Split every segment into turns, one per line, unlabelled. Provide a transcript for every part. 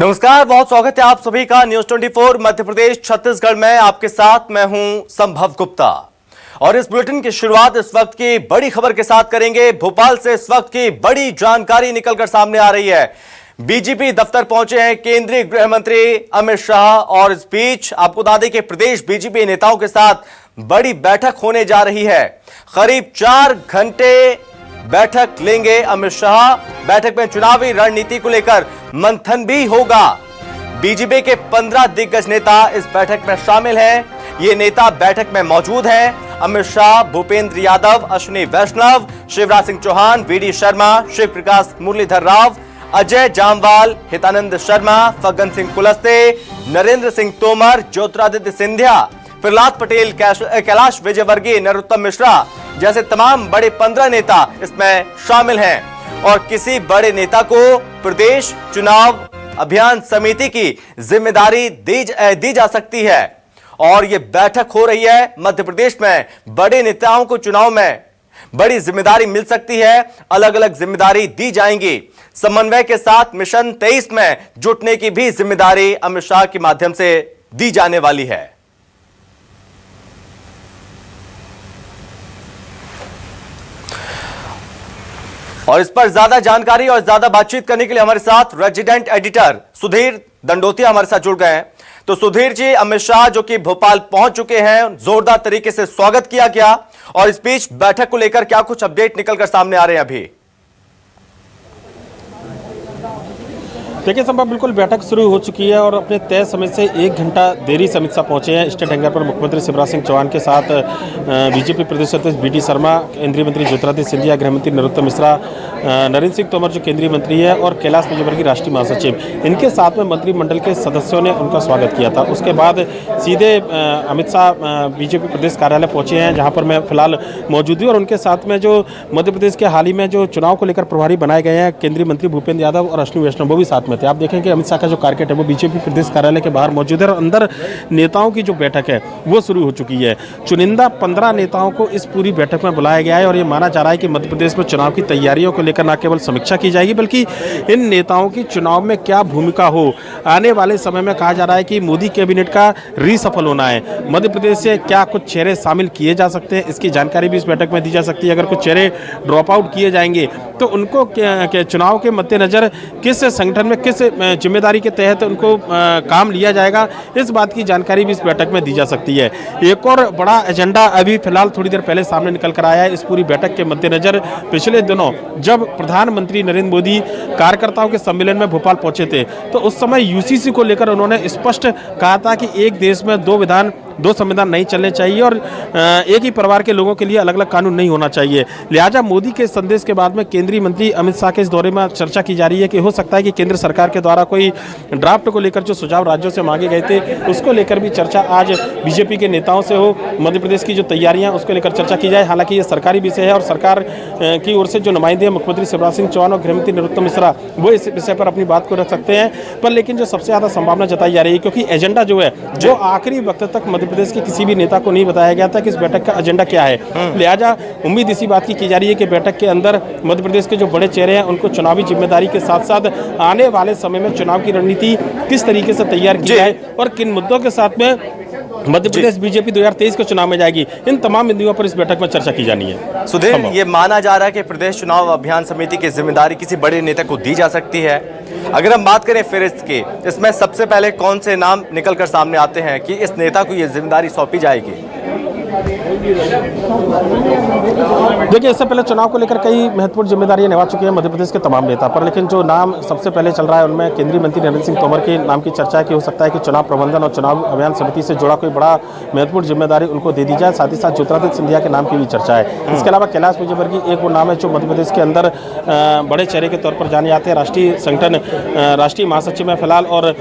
नमस्कार, बहुत स्वागत है आप सभी का न्यूज 24 मध्य प्रदेश छत्तीसगढ़ में। आपके साथ मैं हूं संभव गुप्ता और इस बुलेटिन की शुरुआत इस वक्त की बड़ी खबर के साथ करेंगे। भोपाल से इस वक्त की बड़ी जानकारी निकलकर सामने आ रही है। बीजेपी दफ्तर पहुंचे हैं केंद्रीय गृह मंत्री अमित शाह और इस बीच आपको बता दें कि प्रदेश बीजेपी नेताओं के साथ बड़ी बैठक होने जा रही है। करीब 4 घंटे बैठक लेंगे अमित शाह। बैठक में चुनावी रणनीति को लेकर मंथन भी होगा। बीजेपी के 15 दिग्गज नेता इस बैठक में शामिल हैं। ये नेता बैठक में मौजूद हैं। अमित शाह, भूपेंद्र यादव, अश्विनी वैष्णव, शिवराज सिंह चौहान, वीडी शर्मा, शिव प्रकाश मुरलीधर राव, अजय जामवाल, हितानंद शर्मा, फग्गन सिंह कुलस्ते, नरेंद्र सिंह तोमर, ज्योतिरादित्य सिंधिया, प्रहलाद पटेल, कैलाश विजयवर्गीय, नरोत्तम मिश्रा जैसे तमाम बड़े 15 नेता इसमें शामिल हैं। और किसी बड़े नेता को प्रदेश चुनाव अभियान समिति की जिम्मेदारी दी जा सकती है। और यह बैठक हो रही है मध्य प्रदेश में। बड़े नेताओं को चुनाव में बड़ी जिम्मेदारी मिल सकती है, अलग अलग जिम्मेदारी दी जाएंगी। समन्वय के साथ मिशन 23 में जुटने की भी जिम्मेदारी अमित शाह के माध्यम से दी जाने वाली है। और इस पर ज्यादा जानकारी और ज्यादा बातचीत करने के लिए हमारे साथ रेजिडेंट एडिटर सुधीर दंडोतिया हमारे साथ जुड़ गए हैं। तो सुधीर जी, अमित शाह जो कि भोपाल पहुंच चुके हैं, जोरदार तरीके से स्वागत किया गया और इस बीच बैठक को लेकर क्या कुछ अपडेट निकलकर सामने आ रहे हैं अभी?
देखिए संभव, बिल्कुल बैठक शुरू हो चुकी है और अपने तय समय से 1 घंटा देरी से अमित शाह पहुंचे हैं। स्टेट हैंगर पर मुख्यमंत्री शिवराज सिंह चौहान के साथ बीजेपी प्रदेश अध्यक्ष वीडी शर्मा, केंद्रीय मंत्री ज्योतिरादित्य सिंधिया, गृह मंत्री नरोत्तम मिश्रा, नरेंद्र सिंह तोमर जो केंद्रीय मंत्री है और कैलाश विजयवर्गीय राष्ट्रीय महासचिव, इनके साथ में मंत्रिमंडल के सदस्यों ने उनका स्वागत किया था। उसके बाद सीधे अमित शाह बीजेपी प्रदेश कार्यालय पहुंचे हैं, जहाँ पर मैं फिलहाल मौजूद हूँ। और उनके साथ में जो मध्य प्रदेश के हाल ही में जो चुनाव को लेकर प्रभारी बनाए गए हैं केंद्रीय मंत्री भूपेंद्र यादव और अश्विनी वैष्णव, वो भी साथ में थे। आप देखें कि अमित शाह का जो कारकेट है वो बीजेपी प्रदेश कार्यालय के बाहर मौजूद है और अंदर नेताओं की जो बैठक है वो शुरू हो चुकी है। चुनिंदा 15 नेताओं को इस पूरी बैठक में बुलाया गया है और ये माना जा रहा है कि मध्य प्रदेश में चुनाव की तैयारियों को लेकर न केवल समीक्षा की जाएगी बल्कि इन नेताओं की चुनाव में क्या भूमिका हो। आने वाले समय में कहा जा रहा है कि मोदी कैबिनेट का रीसफल होना है। मध्य प्रदेश से क्या कुछ चेहरे शामिल किए जा सकते हैं, इसकी जानकारी भी इस बैठक में दी जा सकती है। अगर कुछ चेहरे ड्रॉप आउट किए जाएंगे तो उनको चुनाव के मद्देनजर किस संगठन में किस जिम्मेदारी के तहत उनको काम लिया जाएगा, इस बात की जानकारी भी इस बैठक में दी जा सकती है। एक और बड़ा एजेंडा अभी फिलहाल थोड़ी देर पहले सामने निकल कर आया है। इस पूरी बैठक के मद्देनजर पिछले दिनों जब प्रधानमंत्री नरेंद्र मोदी कार्यकर्ताओं के सम्मेलन में भोपाल पहुंचे थे तो उस समय यूसीसी को लेकर उन्होंने स्पष्ट कहा था कि एक देश में दो संविधान नहीं चलने चाहिए और एक ही परिवार के लोगों के लिए अलग अलग कानून नहीं होना चाहिए। लिहाजा मोदी के संदेश के बाद में केंद्रीय मंत्री अमित शाह के इस दौरे में चर्चा की जा रही है कि हो सकता है कि केंद्र सरकार के द्वारा कोई ड्राफ्ट को लेकर जो सुझाव राज्यों से मांगे गए थे उसको लेकर भी चर्चा आज बीजेपी के नेताओं से हो। मध्य प्रदेश की जो तैयारियां उसको लेकर चर्चा की जाए। हालांकि ये सरकारी विषय है और सरकार की ओर से जो नुमाइंदे हैं मुख्यमंत्री शिवराज सिंह चौहान और गृहमंत्री नरोत्तम मिश्रा, वो इस विषय पर अपनी बात को रख सकते हैं। पर लेकिन जो सबसे ज्यादा संभावना जताई जा रही है, क्योंकि एजेंडा जो है जो आखिरी वक्त तक मध्य प्रदेश के किसी भी नेता को नहीं बताया गया था कि इस बैठक का एजेंडा क्या है। लिहाजा उम्मीद इसी बात की जा रही है कि बैठक के अंदर मध्य प्रदेश के जो बड़े चेहरे हैं उनको चुनावी जिम्मेदारी के साथ साथ आने वाले समय में चुनाव की रणनीति किस तरीके से तैयार की जाए और किन मुद्दों के साथ में मध्य प्रदेश बीजेपी 2023 के चुनाव में जाएगी, इन तमाम बिंदुओं पर इस बैठक में चर्चा की जानी है।
सुधीर, ये माना जा रहा है कि प्रदेश चुनाव अभियान समिति की जिम्मेदारी किसी बड़े नेता को दी जा सकती है। अगर हम बात करें फिरिस्त की, इसमें सबसे पहले कौन से नाम निकलकर सामने आते हैं कि इस नेता को ये जिम्मेदारी सौंपी जाएगी?
देखिए, इससे पहले चुनाव को लेकर कई महत्वपूर्ण जिम्मेदारियां निभा चुके हैं मध्य प्रदेश के तमाम नेता, पर लेकिन जो नाम सबसे पहले चल रहा है उनमें केंद्रीय मंत्री नरेंद्र सिंह तोमर के नाम की चर्चा है कि हो सकता है कि चुनाव प्रबंधन और चुनाव अभियान समिति से जुड़ा कोई बड़ा महत्वपूर्ण जिम्मेदारी उनको दे दी जाए। साथ ही साथ ज्योतिरादित्य सिंधिया के नाम की भी चर्चा है। इसके अलावा कैलाश विजयवर्गीय एक वो नाम है जो मध्य प्रदेश के अंदर बड़े चेहरे के तौर पर जाने जाते हैं। राष्ट्रीय संगठन राष्ट्रीय महासचिव में फिलहाल और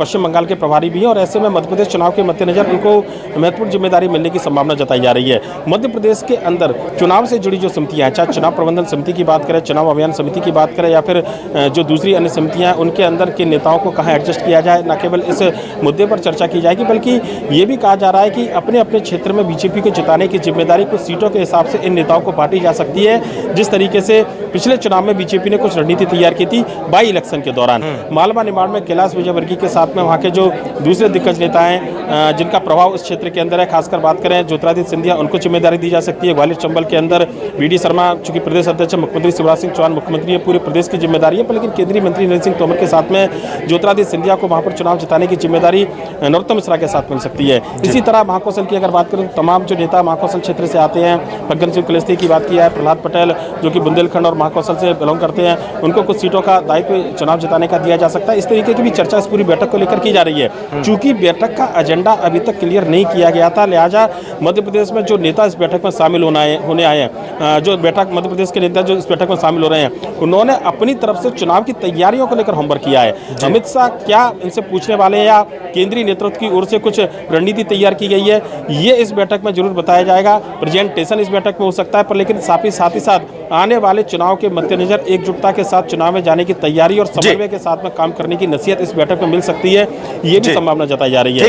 पश्चिम बंगाल के प्रभारी भी हैं और ऐसे में मध्य प्रदेश चुनाव के मद्देनजर उनको महत्वपूर्ण जिम्मेदारी मिलने की संभावना संभावना जताई जा रही है। मध्य प्रदेश के अंदर चुनाव से जुड़ी जो समितियां हैं, चाहे चुनाव प्रबंधन समिति की बात करें, चुनाव अभियान समिति की बात करें, या फिर जो दूसरी अन्य समितियां हैं, उनके अंदर के नेताओं को कहाँ एडजस्ट किया जाए, न केवल इस मुद्दे पर चर्चा की जाएगी, बल्कि ये भी कहा जा रहा है कि अपने अपने क्षेत्र में बीजेपी को जिताने की जिम्मेदारी कुछ सीटों के हिसाब से इन नेताओं को बांटी जा सकती है। जिस तरीके से पिछले चुनाव में बीजेपी ने कुछ रणनीति तैयार की थी बाई इलेक्शन के दौरान, मालवा निमाड़ में कैलाश विजयवर्गीय के साथ में वहाँ के जो दूसरे दिग्गज नेता हैं जिनका प्रभाव उस क्षेत्र के अंदर है, खासकर बात करें ज्योतिरादित्य सिंधिया, उनको जिम्मेदारी दी जा सकती है। ग्वालियर चंबल के अंदर वी.डी. शर्मा चूंकि प्रदेश अध्यक्ष, मुख्यमंत्री शिवराज सिंह चौहान मुख्यमंत्री है, पूरे प्रदेश की जिम्मेदारी है, लेकिन केंद्रीय मंत्री नरेंद्र सिंह तोमर के साथ में ज्योतिरादित्य सिंधिया को वहाँ पर चुनाव जिताने की जिम्मेदारी नरोत्तम मिश्रा के साथ मिल सकती है। इसी तरह महाकौशल की अगर बात करें तो तमाम जो नेता महाकौशल क्षेत्र से आते हैं, फग्गन सिंह कुलस्ते की बात किया है, प्रहलाद पटेल जो कि बुंदेलखंड और महाकौशल से बिलोंग करते हैं, उनको कुछ सीटों का दायित्व चुनाव जिताने का दिया जा सकता है। इस तरीके की भी चर्चा इस पूरी बैठक को लेकर की जा रही है। चूंकि बैठक का एजेंडा अभी तक क्लियर नहीं किया गया था, लिहाजा मध्य प्रदेश में जो नेता इस बैठक में शामिल होने आए हैं, जो बैठक मध्य प्रदेश के नेता जो इस बैठक में शामिल हो रहे हैं, उन्होंने अपनी तरफ से चुनाव की तैयारियों को लेकर होमवर्क किया है। अमित शाह क्या इनसे पूछने वाले हैं या केंद्रीय नेतृत्व की ओर से कुछ रणनीति तैयार की गई है, ये इस बैठक में जरूर बताया जाएगा। प्रेजेंटेशन इस बैठक में हो सकता है, पर लेकिन साथ ही साथ आने वाले चुनाव के मद्देनजर एकजुटता के साथ चुनाव में जाने की तैयारी और समन्वय के साथ में काम करने की नसीहत इस बैठक में मिल सकती है, ये भी संभावना जताई जा रही है।